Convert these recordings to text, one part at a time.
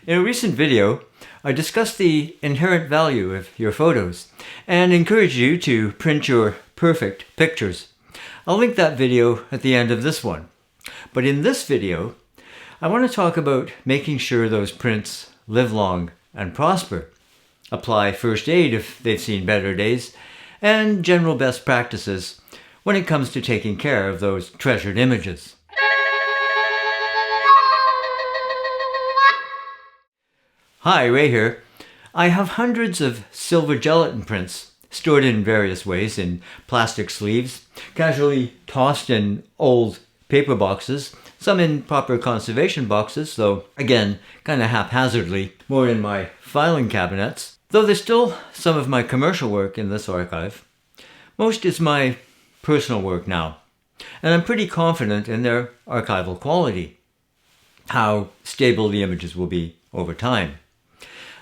In a recent video, I discussed the inherent value of your photos and encourage you to print your perfect pictures. I'll link that video at the end of this one. But in this video, I want to talk about making sure those prints live long and prosper, apply first aid if they've seen better days, and general best practices when it comes to taking care of those treasured images. Hi, Ray here. I have hundreds of silver gelatin prints stored in various ways in plastic sleeves, casually tossed in old paper boxes, some in proper conservation boxes, though again, kind of haphazardly, more in my filing cabinets. Though there's still some of my commercial work in this archive, most is my personal work now, and I'm pretty confident in their archival quality, how stable the images will be over time,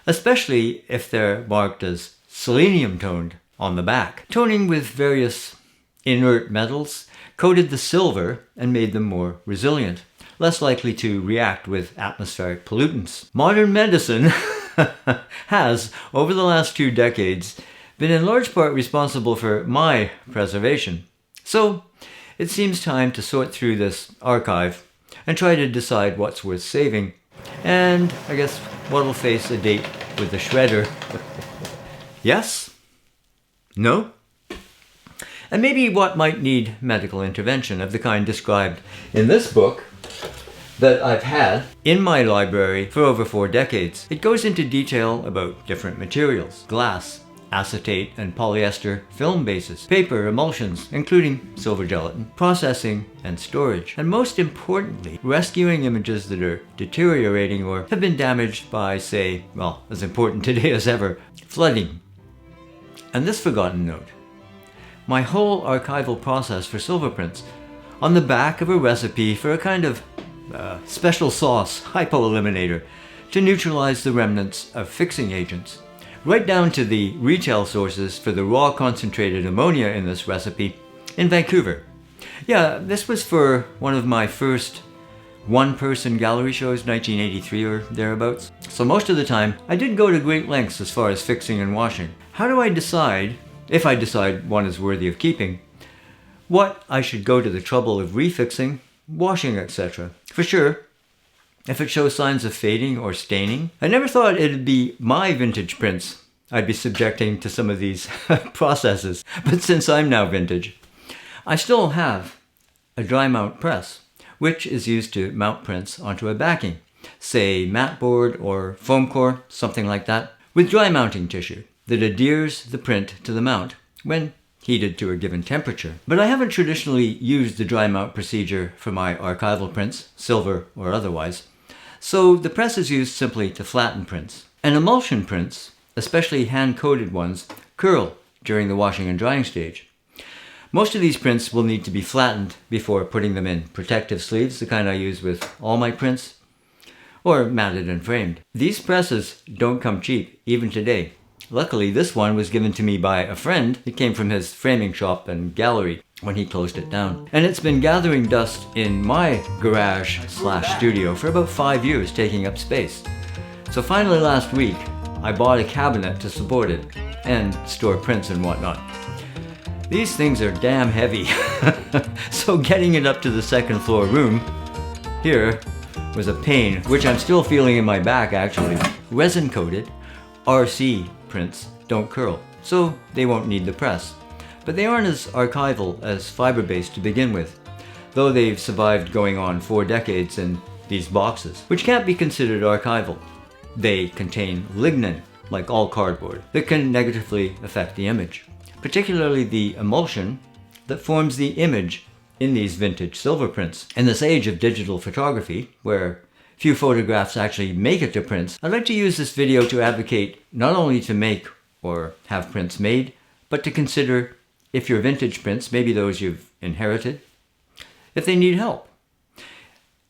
especially if they're marked as selenium toned on the back. Toning with various inert metals coated the silver and made them more resilient, less likely to react with atmospheric pollutants. Modern medicine has, over the last 2 decades, been in large part responsible for my preservation. So it seems time to sort through this archive and try to decide what's worth saving, and I guess what'll face a date with the shredder. Yes? No? And maybe what might need medical intervention of the kind described in this book that I've had in my library for over 4 decades. It goes into detail about different materials: glass, acetate and polyester film bases, paper, emulsions, including silver gelatin, processing and storage, and most importantly, rescuing images that are deteriorating or have been damaged by, say, well, as important today as ever, flooding. And this forgotten note: my whole archival process for silver prints on the back of a recipe for a kind of special sauce hypo-eliminator to neutralize the remnants of fixing agents, right down to the retail sources for the raw concentrated ammonia in this recipe in Vancouver. Yeah, this was for one of my first one-person gallery shows, 1983 or thereabouts. So most of the time, I did go to great lengths as far as fixing and washing. How do I decide, if I decide one is worthy of keeping, what I should go to the trouble of refixing, washing, etc.? For sure, if it shows signs of fading or staining, I never thought it'd be my vintage prints I'd be subjecting to some of these processes. But since I'm now vintage, I still have a dry mount press, which is used to mount prints onto a backing, say mat board or foam core, something like that, with dry mounting tissue that adheres the print to the mount when heated to a given temperature. But I haven't traditionally used the dry mount procedure for my archival prints, silver or otherwise, so the press is used simply to flatten prints. And emulsion prints, especially hand-coated ones, curl during the washing and drying stage. Most of these prints will need to be flattened before putting them in protective sleeves, the kind I use with all my prints, or matted and framed. These presses don't come cheap, even today. Luckily, this one was given to me by a friend. It came from his framing shop and gallery when he closed it down. And it's been gathering dust in my garage/studio for about 5 years, taking up space. So finally last week, I bought a cabinet to support it and store prints and whatnot. These things are damn heavy, so getting it up to the second floor room here was a pain, which I'm still feeling in my back actually. Resin-coated RC prints don't curl, so they won't need the press. But they aren't as archival as fiber-based to begin with, though they've survived going on 4 decades in these boxes, which can't be considered archival. They contain lignin, like all cardboard, that can negatively affect the image, particularly the emulsion that forms the image in these vintage silver prints. In this age of digital photography, where few photographs actually make it to prints, I'd like to use this video to advocate not only to make or have prints made, but to consider if your vintage prints, maybe those you've inherited, if they need help.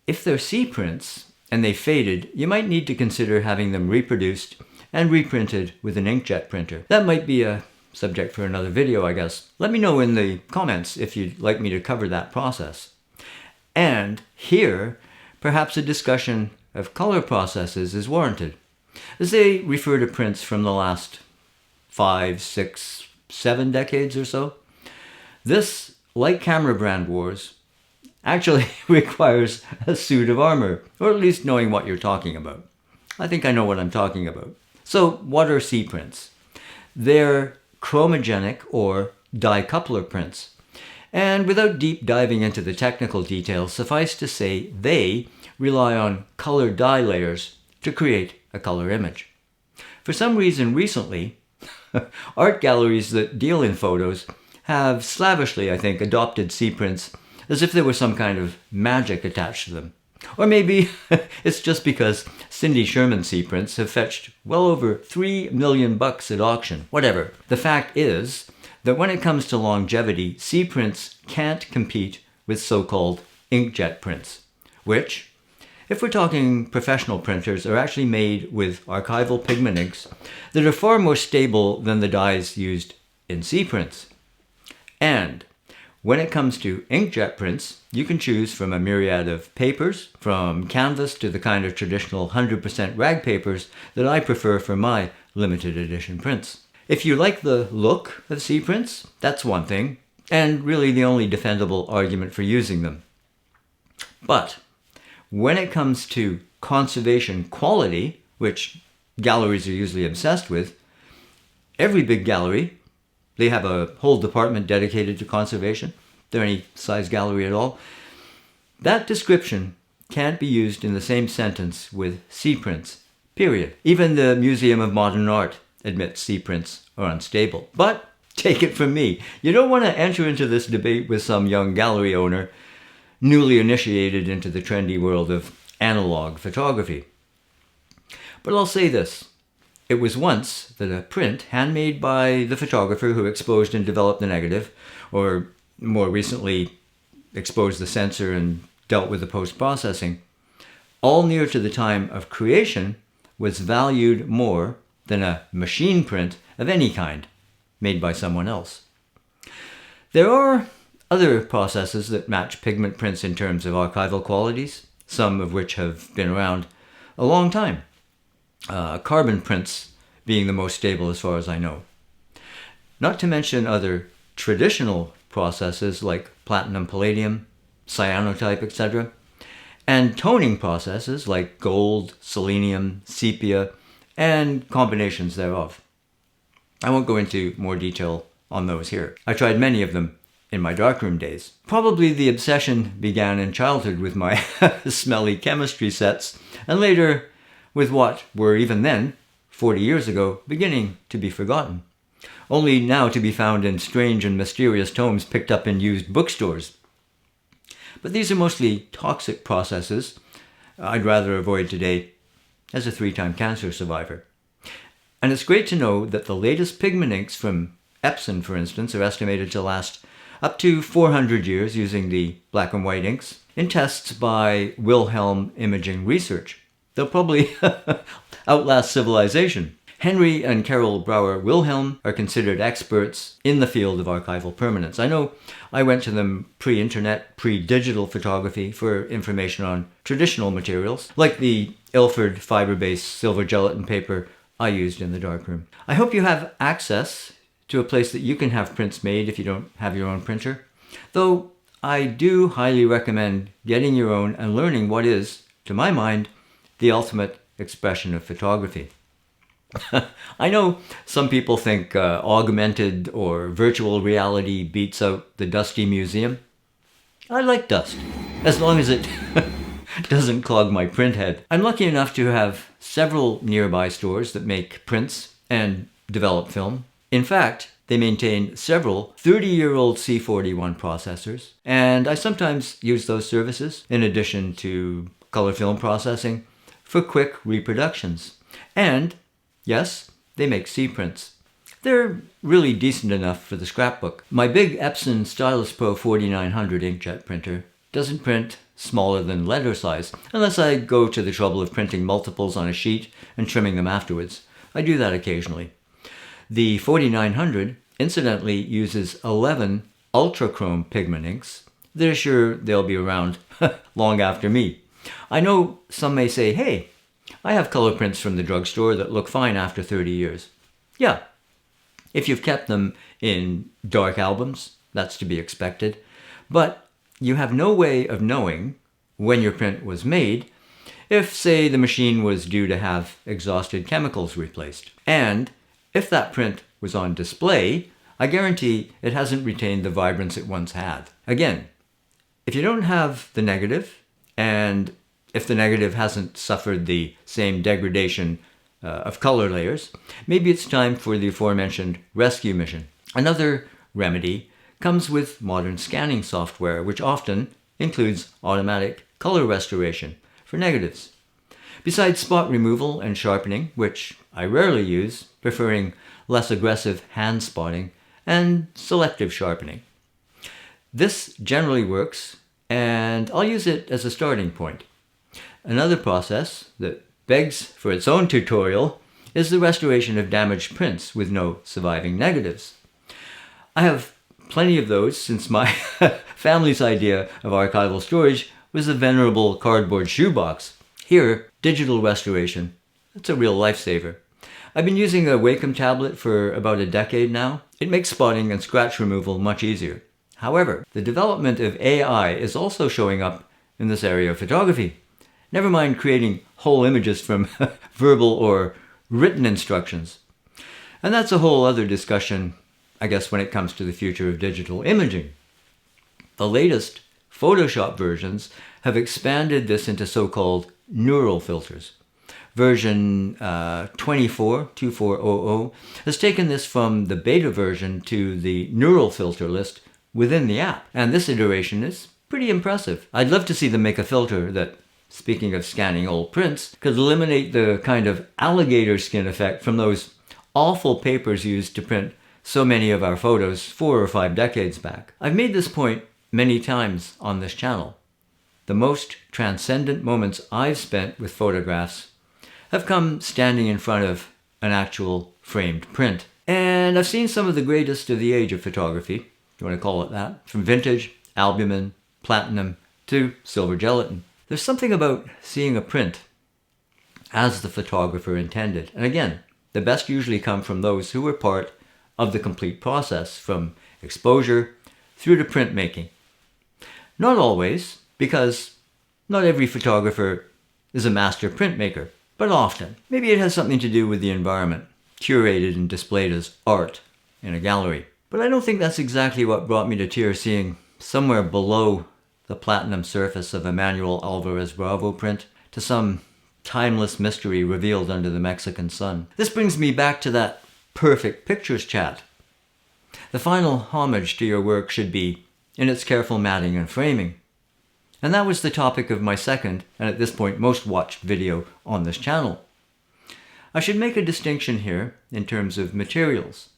If they're C prints and they faded, you might need to consider having them reproduced and reprinted with an inkjet printer. That might be a subject for another video, I guess. Let me know in the comments if you'd like me to cover that process. And here, perhaps a discussion of color processes is warranted, as they refer to prints from the last 5, 6, 7 decades or so. This, like camera brand wars, actually requires a suit of armor, or at least knowing what you're talking about. I think I know what I'm talking about. So what are C prints? They're chromogenic or dicoupler prints. And without deep diving into the technical details, suffice to say they rely on color dye layers to create a color image. For some reason recently, art galleries that deal in photos have slavishly, I think, adopted C prints as if there was some kind of magic attached to them. Or maybe it's just because Cindy Sherman C prints have fetched well over $3 million at auction. Whatever. The fact is that when it comes to longevity, C prints can't compete with so-called inkjet prints, which, if we're talking professional printers, are actually made with archival pigment inks that are far more stable than the dyes used in C prints. And when it comes to inkjet prints, you can choose from a myriad of papers, from canvas to the kind of traditional 100% rag papers that I prefer for my limited edition prints. If you like the look of C prints, that's one thing, and really the only defendable argument for using them. But when it comes to conservation quality, which galleries are usually obsessed with, every big gallery, they have a whole department dedicated to conservation. If they're any size gallery at all. That description can't be used in the same sentence with C prints, period. Even the Museum of Modern Art admits C prints are unstable. But take it from me, you don't want to enter into this debate with some young gallery owner newly initiated into the trendy world of analog photography. But I'll say this. It was once that a print handmade by the photographer who exposed and developed the negative, or more recently exposed the sensor and dealt with the post-processing, all near to the time of creation, was valued more than a machine print of any kind made by someone else. There are other processes that match pigment prints in terms of archival qualities, some of which have been around a long time. Carbon prints being the most stable as far as I know. Not to mention other traditional processes like platinum, palladium, cyanotype, etc. And toning processes like gold, selenium, sepia, and combinations thereof. I won't go into more detail on those here. I tried many of them in my darkroom days. Probably the obsession began in childhood with my smelly chemistry sets, and later with what were even then, 40 years ago, beginning to be forgotten, only now to be found in strange and mysterious tomes picked up in used bookstores. But these are mostly toxic processes I'd rather avoid today as a 3-time cancer survivor. And it's great to know that the latest pigment inks from Epson, for instance, are estimated to last up to 400 years using the black and white inks in tests by Wilhelm Imaging Research. They'll probably outlast civilization. Henry and Carol Brauer Wilhelm are considered experts in the field of archival permanence. I know I went to them pre-internet, pre-digital photography for information on traditional materials, like the Ilford fiber-based silver gelatin paper I used in the darkroom. I hope you have access to a place that you can have prints made if you don't have your own printer, though I do highly recommend getting your own and learning what is, to my mind, the ultimate expression of photography. I know some people think augmented or virtual reality beats out the dusty museum. I like dust, as long as it doesn't clog my print head. I'm lucky enough to have several nearby stores that make prints and develop film. In fact, they maintain several 30-year-old C41 processors, and I sometimes use those services in addition to color film processing for quick reproductions. And yes, they make C prints. They're really decent enough for the scrapbook. My big Epson Stylus Pro 4900 inkjet printer doesn't print smaller than letter size, unless I go to the trouble of printing multiples on a sheet and trimming them afterwards. I do that occasionally. The 4900, incidentally, uses 11 ultrachrome pigment inks. They're sure they'll be around long after me. I know some may say, hey, I have color prints from the drugstore that look fine after 30 years. Yeah, if you've kept them in dark albums, that's to be expected. But you have no way of knowing when your print was made if, say, the machine was due to have exhausted chemicals replaced. And if that print was on display, I guarantee it hasn't retained the vibrance it once had. Again, if you don't have the negative, and if the negative hasn't suffered the same degradation of color layers, maybe it's time for the aforementioned rescue mission. Another remedy comes with modern scanning software, which often includes automatic color restoration for negatives. Besides spot removal and sharpening, which I rarely use, preferring less aggressive hand spotting and selective sharpening. This generally works, and I'll use it as a starting point. Another process that begs for its own tutorial is the restoration of damaged prints with no surviving negatives. I have plenty of those since my family's idea of archival storage was a venerable cardboard shoebox. Here, digital restoration, it's a real lifesaver. I've been using a Wacom tablet for about a decade now. It makes spotting and scratch removal much easier. However, the development of AI is also showing up in this area of photography. Never mind creating whole images from verbal or written instructions. And that's a whole other discussion, I guess, when it comes to the future of digital imaging. The latest Photoshop versions have expanded this into so-called neural filters. Version 24.2400 has taken this from the beta version to the neural filter list within the app. And this iteration is pretty impressive. I'd love to see them make a filter that, speaking of scanning old prints, could eliminate the kind of alligator skin effect from those awful papers used to print so many of our photos 4 or 5 decades back. I've made this point many times on this channel. The most transcendent moments I've spent with photographs have come standing in front of an actual framed print. And I've seen some of the greatest of the age of photography, if you want to call it that, from vintage, albumin, platinum, to silver gelatin. There's something about seeing a print as the photographer intended. And again, the best usually come from those who were part of the complete process, from exposure through to printmaking. Not always, because not every photographer is a master printmaker, but often. Maybe it has something to do with the environment, curated and displayed as art in a gallery. But I don't think that's exactly what brought me to tears seeing somewhere below the platinum surface of a Manuel Alvarez Bravo print to some timeless mystery revealed under the Mexican sun. This brings me back to that perfect pictures chat. The final homage to your work should be in its careful matting and framing. And that was the topic of my second, and at this point most watched video on this channel. I should make a distinction here in terms of materials.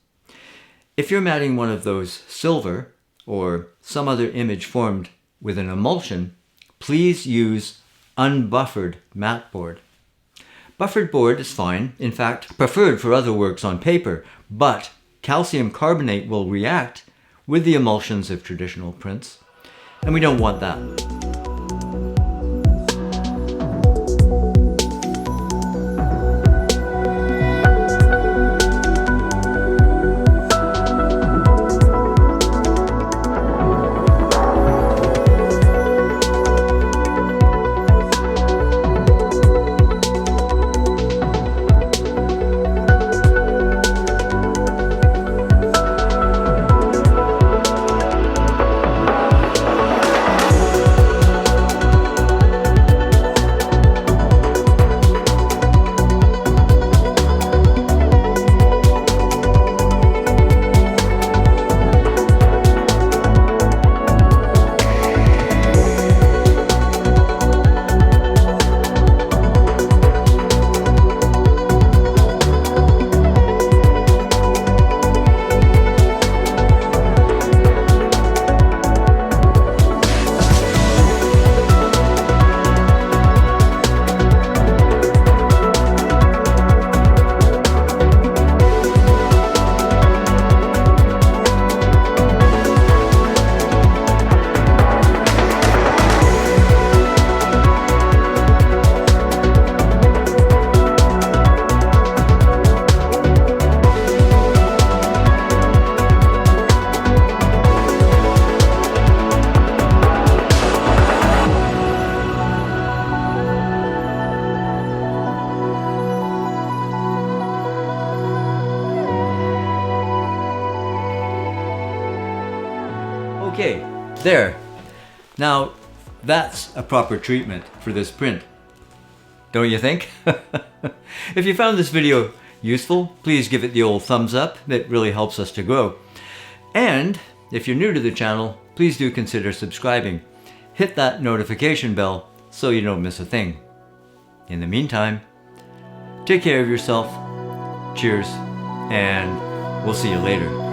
If you're matting one of those silver or some other image formed with an emulsion, please use unbuffered matte board. Buffered board is fine, in fact preferred for other works on paper, but calcium carbonate will react with the emulsions of traditional prints, and we don't want that. Okay, there. Now, that's a proper treatment for this print. Don't you think? If you found this video useful, please give it the old thumbs up. It really helps us to grow. And if you're new to the channel, please do consider subscribing. Hit that notification bell so you don't miss a thing. In the meantime, take care of yourself. Cheers, and we'll see you later.